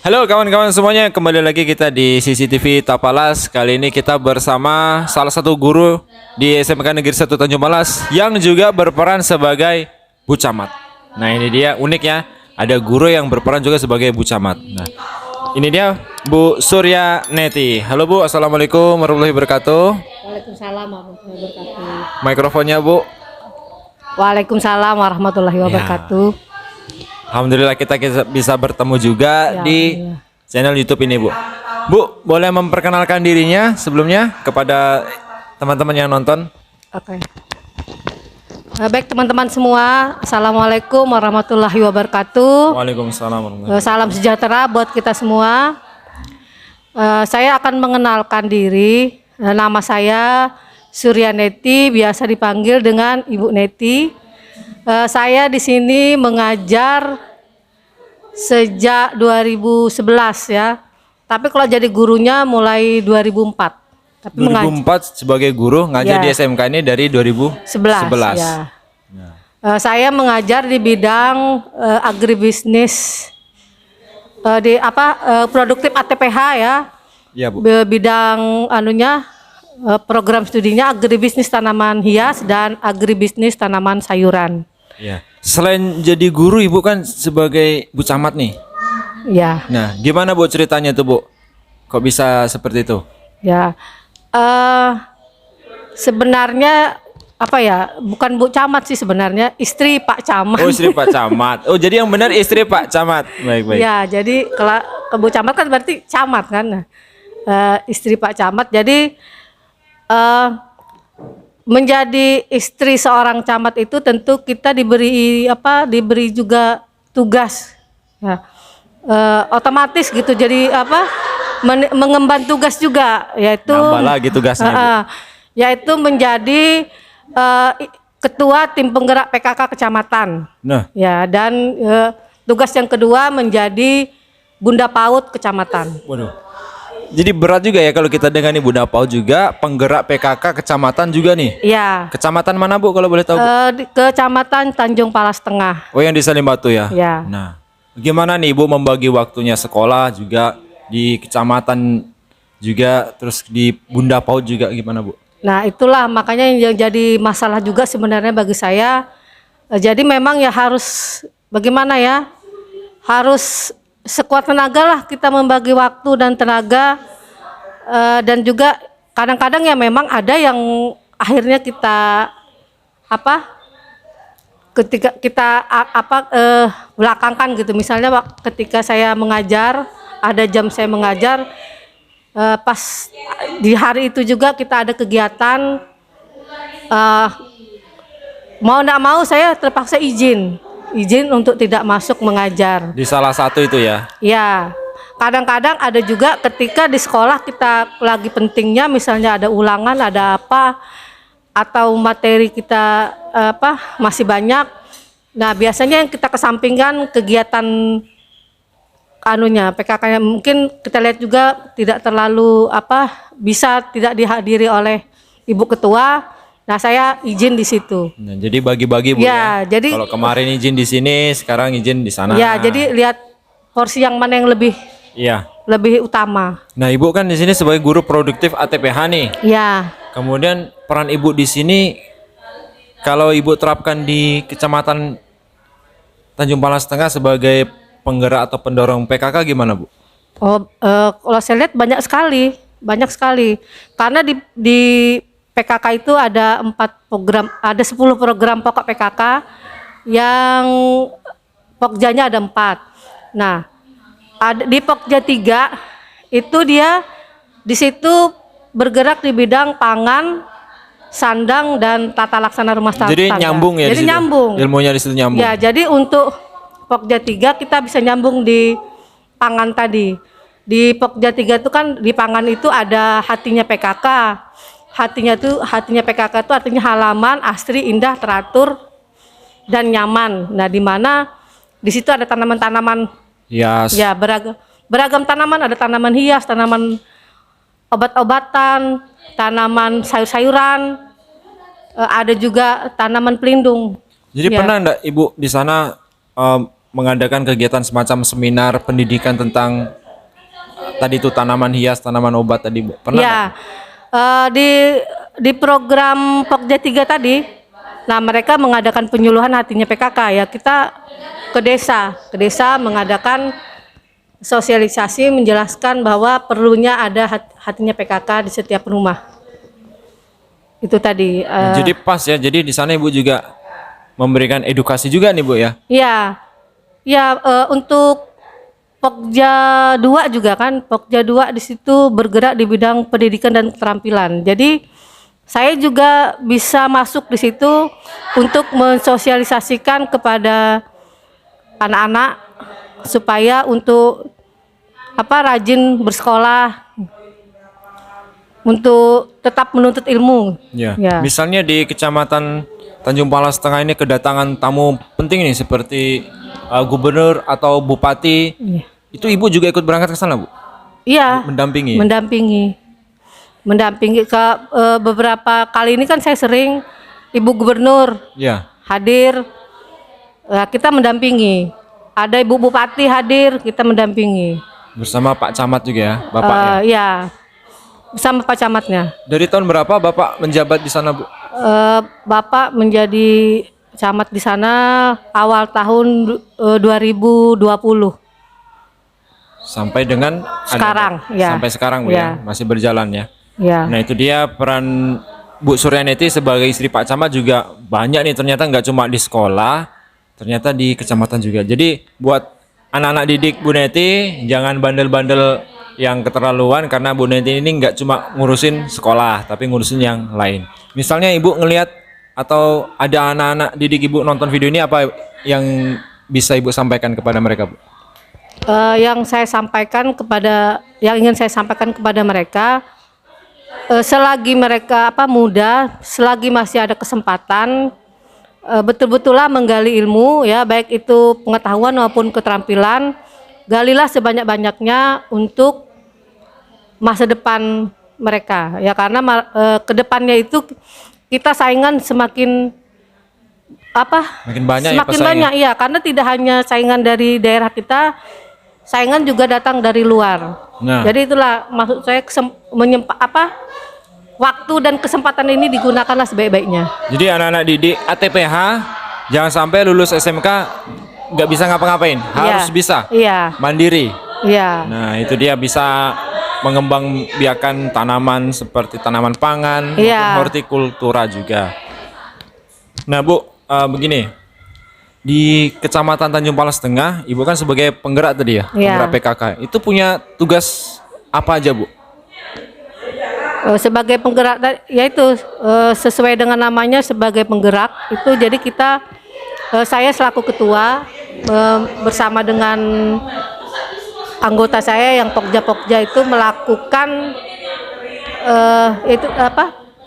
Halo kawan-kawan semuanya, kembali lagi kita di CCTV Tapalas. Kali ini kita bersama salah satu guru di SMK Negeri 1 Tanjung Malas yang juga berperan sebagai Bu Camat. Nah ini dia uniknya, ada guru yang berperan juga sebagai Bu Camat. Nah ini dia Bu Surya Neti. Halo Bu, Assalamualaikum warahmatullahi wabarakatuh. Waalaikumsalam warahmatullahi wabarakatuh. Mikrofonnya Bu. Waalaikumsalam warahmatullahi wabarakatuh. Alhamdulillah kita bisa bertemu juga Ya, di channel YouTube ini Bu. Bu, boleh memperkenalkan dirinya sebelumnya kepada teman-teman yang nonton? Oke. Baik teman-teman semua, Assalamualaikum warahmatullahi wabarakatuh. Waalaikumsalam warahmatullahi Salam sejahtera buat kita semua. Saya akan mengenalkan diri. Nama saya Surya Neti, biasa dipanggil dengan Ibu Neti. Saya di sini mengajar sejak 2011 ya. Tapi kalau jadi gurunya mulai 2004. Tapi 2004 sebagai guru ngajar Ya. di SMK ini dari 2011. Ya. Saya mengajar di bidang agribisnis produktif ATPH ya. Iya Bu. Bidang program studinya agribisnis tanaman hias dan agribisnis tanaman sayuran. Iya. Selain jadi guru, Ibu kan sebagai Bu Camat nih. Ya. Nah, gimana Bu ceritanya tuh Bu? Kok bisa seperti itu? Ya. Sebenarnya bukan Bu Camat sih sebenarnya, istri Pak Camat. Oh, istri Pak Camat. Oh, jadi yang benar istri Pak Camat. Baik. Ya, jadi kalau ke Bu Camat kan berarti camat kan. Istri Pak Camat. Jadi menjadi istri seorang camat itu tentu kita diberi juga tugas. Ya. Otomatis gitu. Jadi mengemban tugas juga, yaitu Nambah lagi tugasnya Bu. Yaitu menjadi ketua tim penggerak PKK kecamatan. Nah, Ya, dan tugas yang kedua menjadi Bunda PAUD kecamatan. waduh. Jadi berat juga ya kalau kita dengar nih Bunda PAUD juga penggerak PKK kecamatan juga nih. Ya. Kecamatan mana Bu kalau boleh tahu? Bu? Di Kecamatan Tanjung Palas Tengah. Oh, yang di Salimbatu ya. Ya. Nah, gimana nih Ibu membagi waktunya sekolah juga di kecamatan juga terus di Bunda PAUD juga gimana Bu? Nah, itulah makanya yang jadi masalah juga sebenarnya bagi saya. Jadi memang ya harus bagaimana ya? Harus sekuat tenaga lah kita membagi waktu dan tenaga, dan juga kadang-kadang ya memang ada yang akhirnya kita ketika kita belakangkan gitu. Misalnya ketika saya mengajar, ada jam saya mengajar, pas di hari itu juga kita ada kegiatan, mau tidak mau saya terpaksa izin untuk tidak masuk mengajar. Di salah satu itu ya. Ya, kadang-kadang ada juga ketika di sekolah kita lagi pentingnya, misalnya ada ulangan, ada apa, atau materi kita masih banyak. Nah, biasanya yang kita kesampingkan kegiatan PKK-nya mungkin kita lihat juga tidak terlalu bisa tidak dihadiri oleh Ibu Ketua. Nah, saya izin di situ. Nah, jadi bagi-bagi Bu Ya, ya. jadi Kalau kemarin izin di sini, sekarang izin di sana. ya, jadi lihat porsi yang mana yang Iya. lebih utama. Nah, Ibu kan di sini sebagai guru produktif ATPH nih. Ya. Kemudian peran Ibu di sini kalau Ibu terapkan di Kecamatan Tanjung Palas Tengah sebagai penggerak atau pendorong PKK gimana Bu? Kalau saya lihat banyak sekali. Karena di PKK itu ada 10 program pokok PKK yang Pokjanya ada 4. Nah, di Pokja 3 itu dia di situ bergerak di bidang pangan, sandang dan tata laksana rumah tangga. Jadi nyambung ya. Jadi di situ? nyambung. Ilmunya di situ nyambung. Ya, jadi untuk Pokja 3 kita bisa nyambung di pangan tadi. Di Pokja 3 itu kan di pangan itu ada hatinya PKK. Hatinya PKK itu artinya halaman, asri, indah, teratur, dan nyaman. Nah, di mana di situ ada tanaman-tanaman Hias. ya beragam tanaman, ada tanaman hias, tanaman obat-obatan, tanaman sayur-sayuran, ada juga tanaman pelindung. Jadi Ya. pernah enggak Ibu di sana mengadakan kegiatan semacam seminar pendidikan tentang tadi itu tanaman hias, tanaman obat tadi Bu? Pernah Ya, nggak? di program Pokja 3 tadi, nah mereka mengadakan penyuluhan hatinya PKK ya, kita ke desa mengadakan sosialisasi menjelaskan bahwa perlunya ada hatinya PKK di setiap rumah. Itu tadi. Jadi pas ya, jadi di sana Ibu juga memberikan edukasi juga nih Bu ya? Ya, ya untuk Pokja 2 juga kan, Pokja 2 di situ bergerak di bidang pendidikan dan keterampilan. Jadi saya juga bisa masuk di situ untuk mensosialisasikan kepada anak-anak supaya untuk rajin bersekolah, untuk tetap menuntut ilmu. Ya. Ya. Misalnya di Kecamatan Tanjung Palas Tengah ini kedatangan tamu penting nih seperti gubernur atau bupati. Iya. Itu Ibu juga ikut berangkat ke sana, Bu? Iya. Mendampingi. Mendampingi ke beberapa kali ini kan saya sering Ibu Gubernur Ya. hadir, kita mendampingi. Ada Ibu Bupati hadir, kita mendampingi. Bersama Pak Camat juga ya, Bapak ya. Ya, bersama Pak Camatnya. Dari tahun berapa Bapak menjabat di sana, Bu? Bapak menjadi camat di sana awal tahun 2020. Sampai dengan Sekarang, ya. Sampai sekarang Bu Ya. ya, masih berjalan ya. Ya. Nah itu dia peran Bu Suryaneti sebagai istri Pak Camat juga banyak nih, ternyata nggak cuma di sekolah, ternyata di kecamatan juga. Jadi buat anak-anak didik Bu Neti jangan bandel-bandel yang keterlaluan, karena Bu Neti ini nggak cuma ngurusin sekolah tapi ngurusin yang lain. Misalnya Ibu ngelihat atau ada anak-anak didik Ibu nonton video ini, apa yang bisa Ibu sampaikan kepada mereka, Bu? Yang ingin saya sampaikan kepada mereka, selagi mereka muda, selagi masih ada kesempatan, betul-betullah menggali ilmu ya, baik itu pengetahuan maupun keterampilan, galilah sebanyak-banyaknya untuk masa depan mereka ya, karena kedepannya itu kita saingan semakin Makin banyak ya semakin pesaingnya. banyak ya, karena tidak hanya saingan dari daerah kita, saingan juga datang dari luar. Nah. Jadi itulah maksud saya, waktu dan kesempatan ini digunakanlah sebaik-baiknya. Jadi anak-anak didik ATPH jangan sampai lulus SMK nggak bisa ngapa-ngapain, harus Iya. bisa Iya. mandiri. Iya. Nah itu dia bisa mengembang biakan tanaman seperti tanaman pangan, Iya. maupun hortikultura juga. Nah Bu, begini, di Kecamatan Tanjung Palas Tengah, Ibu kan sebagai penggerak tadi ya, Iya. penggerak PKK. Itu punya tugas apa aja Bu? Sebagai penggerak, yaitu sesuai dengan namanya sebagai penggerak itu, jadi kita saya selaku ketua bersama dengan anggota saya yang Pokja itu melakukan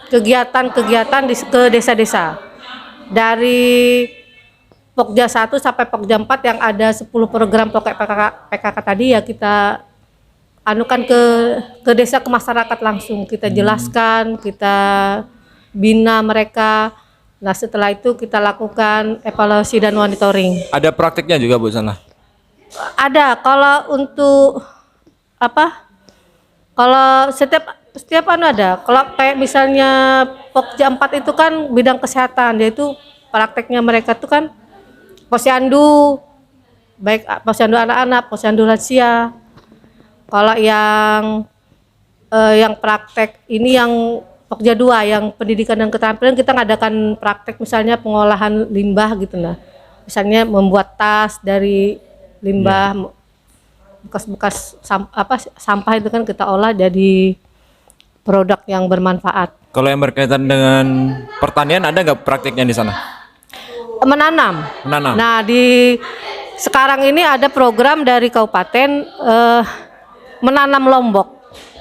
kegiatan-kegiatan ke desa-desa. Dari Pokja 1 sampai Pokja 4 yang ada 10 program PKK tadi ya, kita anukan ke desa, ke masyarakat langsung, kita jelaskan, kita bina mereka. Nah setelah itu kita lakukan evaluasi dan monitoring. Ada praktiknya juga Bu sana? Ada, kalau untuk kalau setiap ada. Kalau kayak misalnya Pokja 4 itu kan bidang kesehatan, yaitu prakteknya mereka itu kan posyandu, baik posyandu anak-anak, posyandu lansia. Kalau yang praktek ini yang Pokja 2 yang pendidikan dan keterampilan, kita ngadakan praktek misalnya pengolahan limbah gitu nah. Misalnya membuat tas dari limbah, bekas-bekas sampah itu kan kita olah jadi produk yang bermanfaat. Kalau yang berkaitan dengan pertanian ada nggak praktiknya di sana? Menanam. Nah sekarang ini ada program dari kabupaten menanam lombok.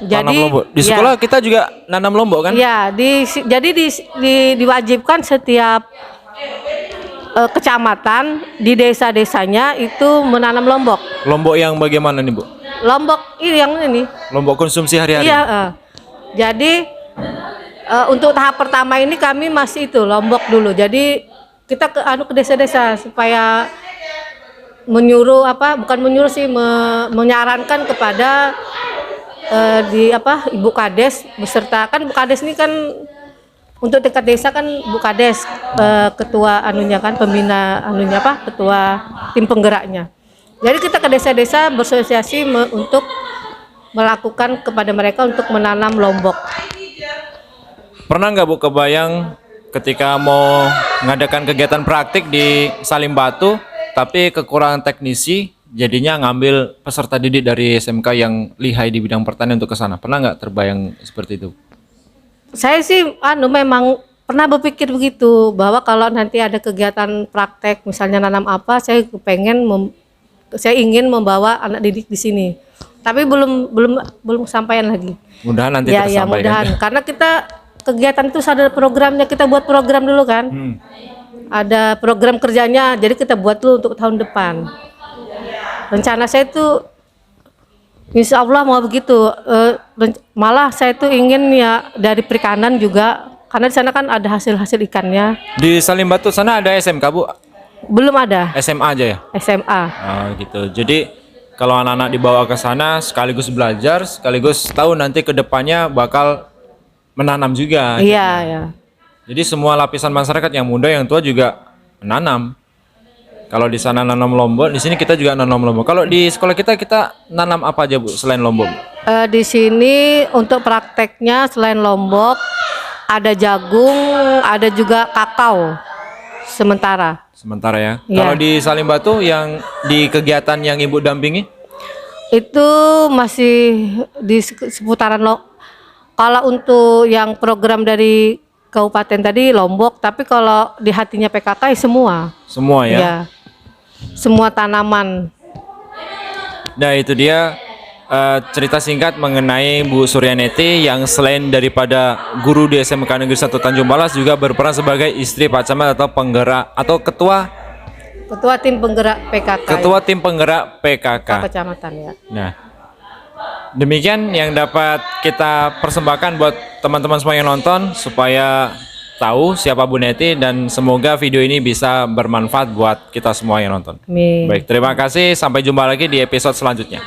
Tanam lombok. Di sekolah kita juga nanam lombok kan? Ya, jadi diwajibkan setiap kecamatan di desa-desanya itu menanam lombok. Lombok yang bagaimana nih Bu? Lombok ini. Lombok konsumsi hari-hari? Iya. Jadi untuk tahap pertama ini kami masih itu lombok dulu. Jadi kita ke desa-desa supaya menyarankan kepada Ibu Kades beserta, kan Ibu Kades ini kan untuk tingkat desa kan Bu Kades ketua anunya kan, pembina anunya ketua tim penggeraknya. Jadi kita ke desa-desa bersosialisasi untuk melakukan kepada mereka untuk menanam lombok. Pernah nggak Bu kebayang ketika mau mengadakan kegiatan praktik di Salim Batu tapi kekurangan teknisi, jadinya ngambil peserta didik dari SMK yang lihai di bidang pertanian untuk ke sana? Pernah nggak terbayang seperti itu? Saya sih memang pernah berpikir begitu, bahwa kalau nanti ada kegiatan praktek misalnya nanam apa, saya ingin membawa anak didik di sini. Tapi belum kesampaian lagi. Mudahan nanti ya, tersampaikan. Mudahan. Karena kita kegiatan itu ada programnya, kita buat program dulu kan. Ada program kerjanya, jadi kita buat dulu untuk tahun depan. Rencana saya itu insya Allah mau begitu. Malah saya tuh ingin ya dari perikanan juga, karena di sana kan ada hasil-hasil ikannya. Di Salim Batu sana ada SMK Bu? Belum ada. SMA aja ya? SMA. Oh gitu. Jadi kalau anak-anak dibawa ke sana sekaligus belajar, sekaligus tahu nanti ke depannya bakal menanam juga. Iya, ya. Jadi semua lapisan masyarakat yang muda yang tua juga menanam. Kalau di sana nanam lombok, di sini kita juga nanam lombok. Kalau di sekolah kita nanam apa aja Bu selain lombok? Di sini untuk prakteknya selain lombok ada jagung, ada juga kakao sementara. Sementara ya. Iya. Kalau di Salim Batu yang di kegiatan yang Ibu dampingi? Itu masih di seputaran kalau untuk yang program dari kabupaten tadi lombok, tapi kalau di hatinya PKK semua. Semua ya? Ya. Semua tanaman. Nah itu dia cerita singkat mengenai Bu Suryaneti yang selain daripada guru di SMK Negeri 1 Tanjung Balas juga berperan sebagai istri Pak Camat atau penggerak atau ketua tim penggerak PKK. Ketua tim penggerak PKK. Kecamatan ya. Nah demikian yang dapat kita persembahkan buat teman-teman semua yang nonton supaya tahu siapa Bu Neti, dan semoga video ini bisa bermanfaat buat kita semua yang nonton. Amin. Baik, terima kasih. Sampai jumpa lagi di episode selanjutnya.